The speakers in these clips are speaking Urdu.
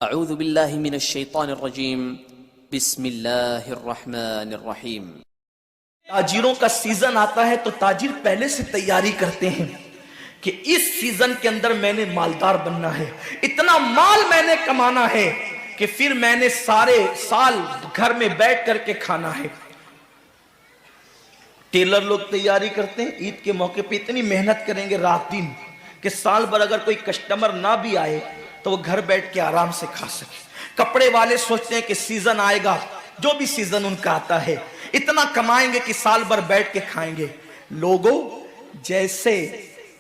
اعوذ باللہ من الشیطان الرجیم بسم اللہ الرحمن الرحیم۔ تاجروں کا سیزن آتا ہے تو تاجر پہلے سے تیاری کرتے ہیں کہ اس سیزن کے اندر میں نے مالدار بننا ہے، اتنا مال میں نے کمانا ہے کہ پھر میں نے سارے سال گھر میں بیٹھ کر کے کھانا ہے۔ ٹیلر لوگ تیاری کرتے ہیں، عید کے موقع پہ اتنی محنت کریں گے رات دن کہ سال بھر اگر کوئی کسٹمر نہ بھی آئے تو وہ گھر بیٹھ کے آرام سے کھا سکے۔ کپڑے والے سوچتے ہیں کہ سیزن آئے گا، جو بھی سیزن ان کا آتا ہے اتنا کمائیں گے کہ سال بھر بیٹھ کے کھائیں گے۔ لوگوں، جیسے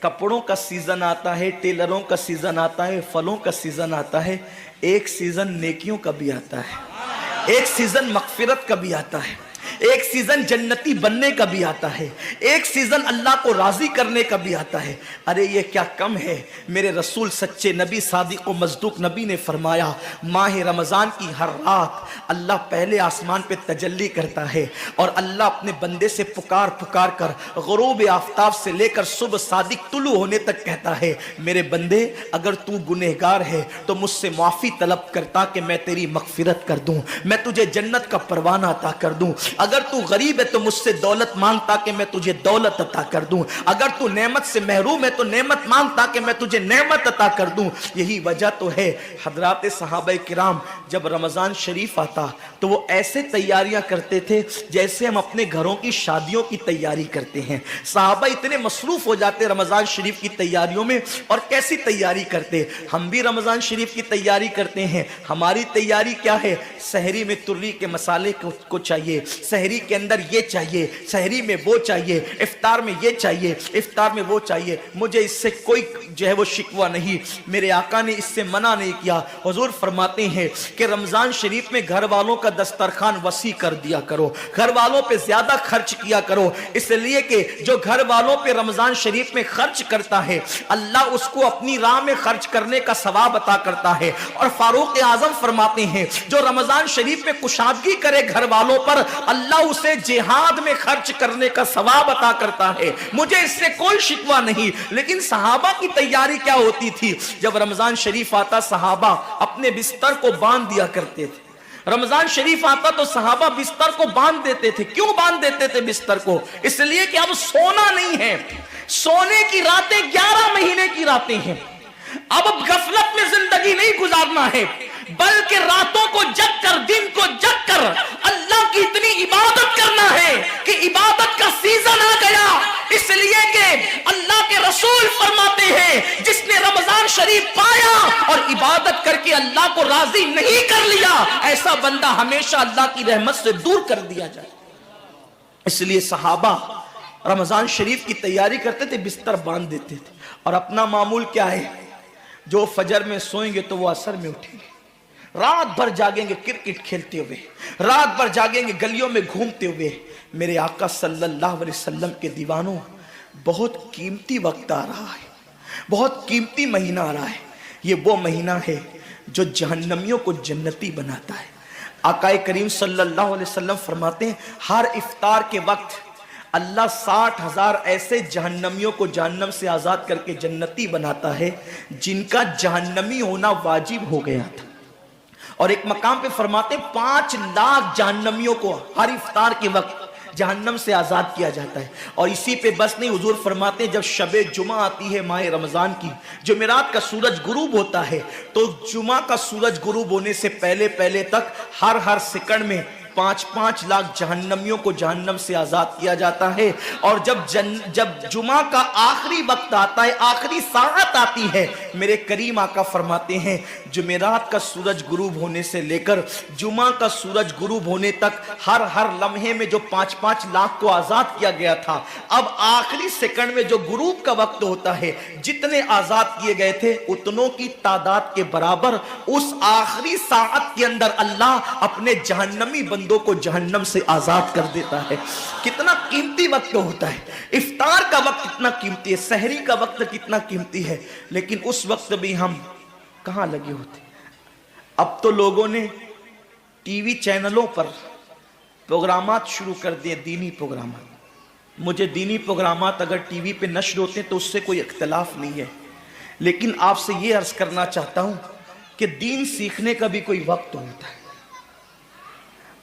کپڑوں کا سیزن آتا ہے، ٹیلروں کا سیزن آتا ہے، پھلوں کا سیزن آتا ہے، ایک سیزن نیکیوں کا بھی آتا ہے، ایک سیزن مغفرت کا بھی آتا ہے، ایک سیزن جنتی بننے کا بھی آتا ہے، ایک سیزن اللہ کو راضی کرنے کا بھی آتا ہے۔ ارے یہ کیا کم ہے؟ میرے رسول سچے نبی صادق و مصدوق نبی نے فرمایا، ماہ رمضان کی ہر رات اللہ پہلے آسمان پہ تجلی کرتا ہے اور اللہ اپنے بندے سے پکار پکار کر غروب آفتاب سے لے کر صبح صادق طلوع ہونے تک کہتا ہے، میرے بندے اگر تو گنہگار ہے تو مجھ سے معافی طلب کرتا کہ میں تیری مغفرت کر دوں، میں تجھے جنت کا پروانہ عطا کر دوں۔ اگر تو غریب ہے تو مجھ سے دولت مانگتا کہ میں تجھے دولت عطا کر دوں، اگر تو نعمت سے محروم ہے تو نعمت مانگتا کہ میں تجھے نعمت عطا کر دوں۔ یہی وجہ تو ہے حضرات صحابہ کرام جب رمضان شریف آتا تو وہ ایسے تیاریاں کرتے تھے جیسے ہم اپنے گھروں کی شادیوں کی تیاری کرتے ہیں۔ صحابہ اتنے مصروف ہو جاتے رمضان شریف کی تیاریوں میں، اور کیسی تیاری کرتے؟ ہم بھی رمضان شریف کی تیاری کرتے ہیں۔ ہماری تیاری کیا ہے؟ سحری میں تری کے مسالے کو چاہیے، سحری کے اندر یہ چاہیے، سحری میں وہ چاہیے، افطار میں یہ چاہیے، افطار میں وہ چاہیے۔ مجھے اس سے کوئی جو ہے وہ شکوہ نہیں، میرے آقا نے اس سے منع نہیں کیا۔ حضور فرماتے ہیں کہ رمضان شریف میں گھر والوں کا دسترخوان وسیع کر دیا کرو، گھر والوں پہ زیادہ خرچ کیا کرو، اس لیے کہ جو گھر والوں پہ رمضان شریف میں خرچ کرتا ہے اللہ اس کو اپنی راہ میں خرچ کرنے کا ثواب عطا کرتا ہے۔ اور فاروق اعظم فرماتے ہیں جو رمضان شریف میں کشادگی کرے گھر والوں پر اللہ اسے جہاد میں خرچ کرنے کا ثواب عطا کرتا ہے۔ مجھے اس سے کوئی شکوہ نہیں، لیکن صحابہ کی تیاری کیا ہوتی تھی؟ جب رمضان شریف آتا صحابہ اپنے بستر کو باندھ دیا کرتے تھے۔ رمضان شریف آتا تو صحابہ بستر کو باندھ دیتے تھے۔ کیوں باندھ دیتے تھے بستر کو؟ اس لیے کہ اب سونا نہیں ہے، سونے کی راتیں 11 مہینے کی راتیں ہیں، اب غفلت میں زندگی نہیں گزارنا ہے، بلکہ راتوں کو جگ کر دن کو جگ کر اللہ کی اتنی عبادت کرنا ہے کہ عبادت کا سیزن آ گیا۔ اس لیے کہ اللہ کے رسول فرماتے ہیں جس نے رمضان شریف پایا اور عبادت کر کے اللہ کو راضی نہیں کر لیا، ایسا بندہ ہمیشہ اللہ کی رحمت سے دور کر دیا جائے۔ اس لیے صحابہ رمضان شریف کی تیاری کرتے تھے، بستر باندھ دیتے تھے، اور اپنا معمول کیا ہے؟ جو فجر میں سوئیں گے تو وہ عصر میں اٹھیں گے، رات بھر جاگیں گے کرکٹ کھیلتے ہوئے، رات بھر جاگیں گے گلیوں میں گھومتے ہوئے۔ میرے آقا صلی اللہ علیہ وسلم کے دیوانوں، بہت قیمتی وقت آ رہا ہے، بہت قیمتی مہینہ آ رہا ہے۔ یہ وہ مہینہ ہے جو جہنمیوں کو جنتی بناتا ہے۔ آقا کریم صلی اللہ علیہ وسلم فرماتے ہیں ہر افطار کے وقت اللہ 60,000 ایسے جہنمیوں کو جہنم سے آزاد کر کے جنتی بناتا ہے جن کا جہنمی ہونا واجب ہو گیا تھا۔ اور ایک مقام پہ فرماتے ہیں 5 لاکھ جہنمیوں کو ہر افطار کے وقت جہنم سے آزاد کیا جاتا ہے۔ اور اسی پہ بس نہیں، حضور فرماتے ہیں جب شب جمعہ آتی ہے ماہ رمضان کی، جمعرات کا سورج غروب ہوتا ہے، تو جمعہ کا سورج غروب ہونے سے پہلے پہلے تک ہر سیکنڈ میں 5 لاکھ جہنمیوں کو جہنم سے آزاد کیا جاتا ہے۔ اور جب جمعہ کا آخری وقت آتا ہے، آخری ساعت آتی ہے، میرے کریم آقا فرماتے ہیں جمعرات کا سورج غروب ہونے سے لے کر جمعہ کا سورج غروب ہونے تک ہر لمحے میں جو 5 لاکھ کو آزاد کیا گیا تھا، اب آخری سیکنڈ میں جو غروب کا وقت ہوتا ہے، جتنے آزاد کیے گئے تھے اتنوں کی تعداد کے برابر اس آخری ساعت کے اندر اللہ اپنے جہنمی بندوں کو جہنم سے آزاد کر دیتا ہے۔ کتنا قیمتی وقت ہوتا ہے، افطار کا وقت کتنا قیمتی ہے، سحری کا وقت کتنا قیمتی ہے، لیکن اس وقت بھی ہم کہاں لگے ہوتے۔ اب تو لوگوں نے ٹی وی چینلوں پر پروگرامات شروع کر دیے، دینی پروگرامات۔ مجھے دینی پروگرامات اگر ٹی وی پہ نشر ہوتے ہیں تو اس سے کوئی اختلاف نہیں ہے، لیکن آپ سے یہ عرض کرنا چاہتا ہوں کہ دین سیکھنے کا بھی کوئی وقت ہوتا ہے.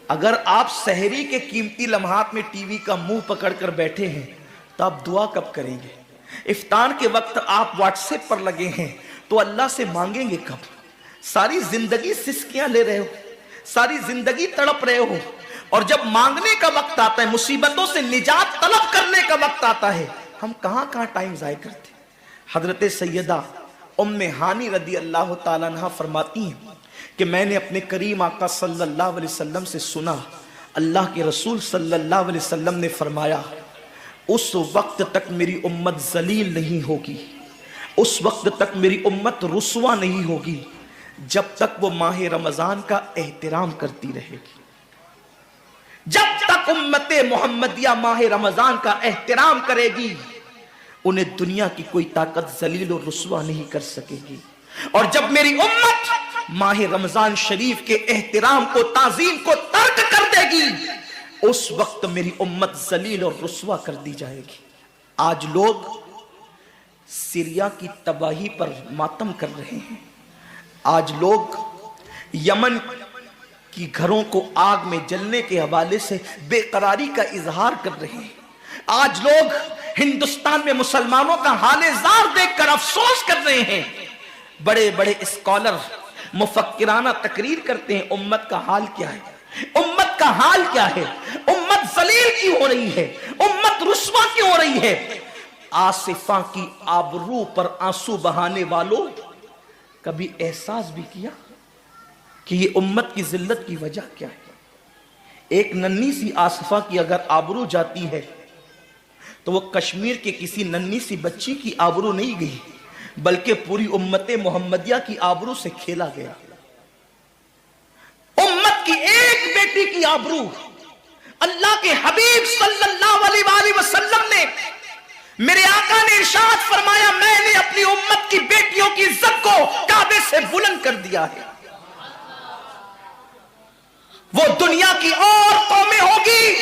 اگر آپ سحری کے قیمتی لمحات میں ٹی وی کا منہ پکڑ کر بیٹھے ہیں تو آپ دعا کب کریں گے؟ افطار کے وقت آپ واٹس ایپ پر لگے ہیں تو اللہ سے مانگیں گے کب؟ ساری زندگی سسکیاں لے رہے ہو, ساری زندگی تڑپ رہے ہو, اور جب مانگنے کا وقت آتا ہے, مصیبتوں سے نجات طلب کرنے کا وقت آتا ہے, ہم کہاں ٹائم ضائع کرتے ہیں. حضرت سیدہ ام ہانی رضی اللہ تعالیٰ عنہ فرماتی ہیں کہ میں نے اپنے کریم آقا صلی اللہ علیہ وسلم سے سنا, اللہ کے رسول صلی اللہ علیہ وسلم نے فرمایا اس وقت تک میری امت ذلیل نہیں ہوگی, اس وقت تک میری امت رسوا نہیں ہوگی جب تک وہ ماہ رمضان کا احترام کرتی رہے گی. جب تک امت محمدیہ ماہ رمضان کا احترام کرے گی انہیں دنیا کی کوئی طاقت ذلیل و رسوا نہیں کر سکے گی. اور جب میری امت ماہ رمضان شریف کے احترام کو, تعظیم کو ترک کر دے گی اس وقت میری امت ذلیل اور رسوا کر دی جائے گی. آج لوگ سیریا کی تباہی پر ماتم کر رہے ہیں, آج لوگ یمن کی گھروں کو آگ میں جلنے کے حوالے سے بے قراری کا اظہار کر رہے ہیں, آج لوگ ہندوستان میں مسلمانوں کا حال زار دیکھ کر افسوس کر رہے ہیں. بڑے بڑے اسکالر مفکرانہ تقریر کرتے ہیں امت کا حال کیا ہے, امت کا حال کیا ہے, امت ذلیل کیوں ہو رہی ہے, امت رسوا کیوں ہو رہی ہے. آصفہ کی آبرو پر آنسو بہانے والوں کبھی احساس بھی کیا کہ یہ امت کی ذلت کی وجہ کیا ہے؟ ایک ننھی سی آصفہ کی اگر آبرو جاتی ہے تو وہ کشمیر کے کسی ننھی سی بچی کی آبرو نہیں گئی بلکہ پوری امت محمدیہ کی آبرو سے کھیلا گیا. امت کی ایک بیٹی کی آبرو اللہ کے حبیب صلی اللہ علیہ وآلہ وسلم نے, میرے آقا نے ارشاد فرمایا میں نے اپنی امت کی بیٹیوں کی عزت کو کعبے سے بلند کر دیا ہے. وہ دنیا کی اور قومیں ہوگی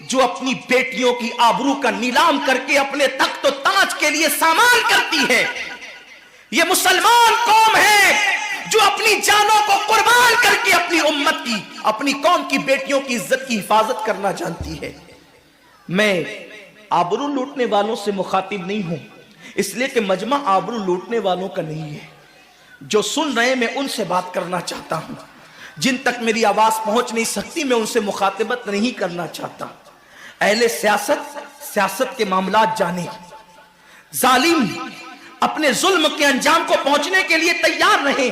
جو اپنی بیٹیوں کی آبرو کا نیلام کر کے اپنے تخت و تاج کے لیے سامان کرتی ہے. یہ مسلمان قوم ہے جو اپنی جانوں کو قربان کر کے اپنی امت کی, اپنی قوم کی بیٹیوں کی عزت کی حفاظت کرنا جانتی ہے. میں آبرو لوٹنے والوں سے مخاطب نہیں ہوں, اس لیے کہ مجمع آبرو لوٹنے والوں کا نہیں ہے. جو سن رہے میں ان سے بات کرنا چاہتا ہوں, جن تک میری آواز پہنچ نہیں سکتی میں ان سے مخاطبت نہیں کرنا چاہتا. اہل سیاست کے معاملات جانے, ظالم اپنے ظلم کے انجام کو پہنچنے کے لیے تیار رہے,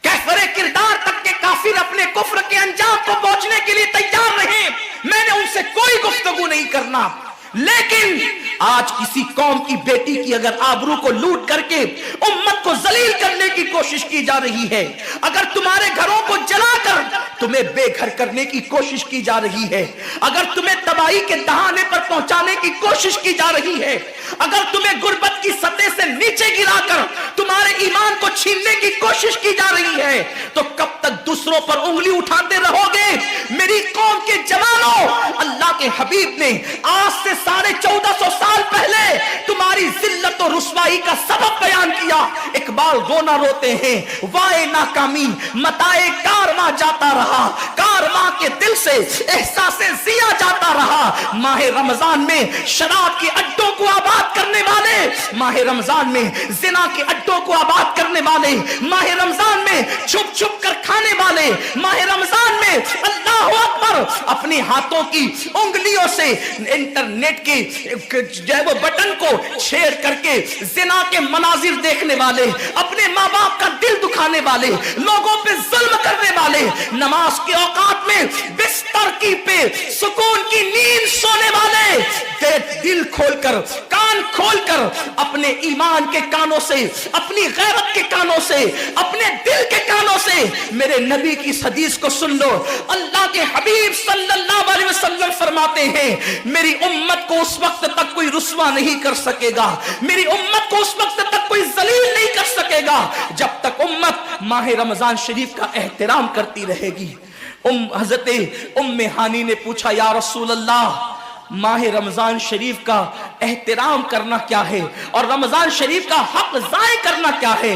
کفر کردار تک کے کافر اپنے کفر کے انجام کو پہنچنے کے لیے تیار رہے. میں نے ان سے کوئی گفتگو نہیں کرنا, لیکن آج کسی قوم کی بیٹی کی اگر آبرو کو لوٹ کر کے امت کو ذلیل کرنے کی کوشش کی جا رہی ہے, اگر تمہارے گھروں کو جلا کر تمہیں بے گھر کرنے کی کوشش کی جا رہی ہے, اگر تمہیں تباہی کے دہانے پر پہنچانے کی کوشش کی جا رہی ہے, اگر تمہیں غربت کی سطح سے نیچے گرا کر تمہارے ایمان کو چھیننے کی کوشش کی جا رہی ہے, تو کب تک دوسروں پر انگلی اٹھاتے رہو گے؟ میری قوم کے جوانوں, اللہ کے حبیب نے آج سے 1450 سال پہلے تمہاری ذلت و رسوائی کا سبب بیان کیا. اقبال رونا روتے ہیں وائے ناکامی متائے کارواں جاتا رہا, کارواں کے دل سے احساس زیا جاتا رہا. ماہ رمضان میں شراب کے اڈوں کو آباد کرنے والے, ماہ رمضان میں زنا کے اڈوں کو آباد کرنے والے, ماہ رمضان میں چھپ چھپ کر کھانے والے, ماہ رمضان میں اللہ اکبر اپنے ہاتھوں کی انگلیوں سے انٹرنیٹ کی جو ہے وہ بٹن کو چھیڑ کر کے زنا کے مناظر دیکھنے والے, اپنے ماں باپ کا دل دکھانے والے, لوگوں پہ ظلم کرنے والے, نماز کے اوقات میں بستر کی پہ سکون کی نیند سونے والے, دل کھول کر کان کھول کر اپنے ایمان کے کانوں سے, اپنی غیرت کے کانوں سے, اپنے دل کے کانوں سے میرے نبی کی اس حدیث کو سن لو. اللہ کے حبیب صلی اللہ علیہ وسلم فرماتے ہیں میری امت کو اس وقت تک کوئی رسوا نہیں کر سکے گا, میری امت کو اس وقت تک کوئی ذلیل نہیں کر سکے گا جب تک امت ماہ رمضان شریف کا احترام کرتی رہے گی. حضرت ام ہانی نے پوچھا یا رسول اللہ ماہ رمضان شریف کا احترام کرنا کیا ہے اور رمضان شریف کا حق ضائع کرنا کیا ہے؟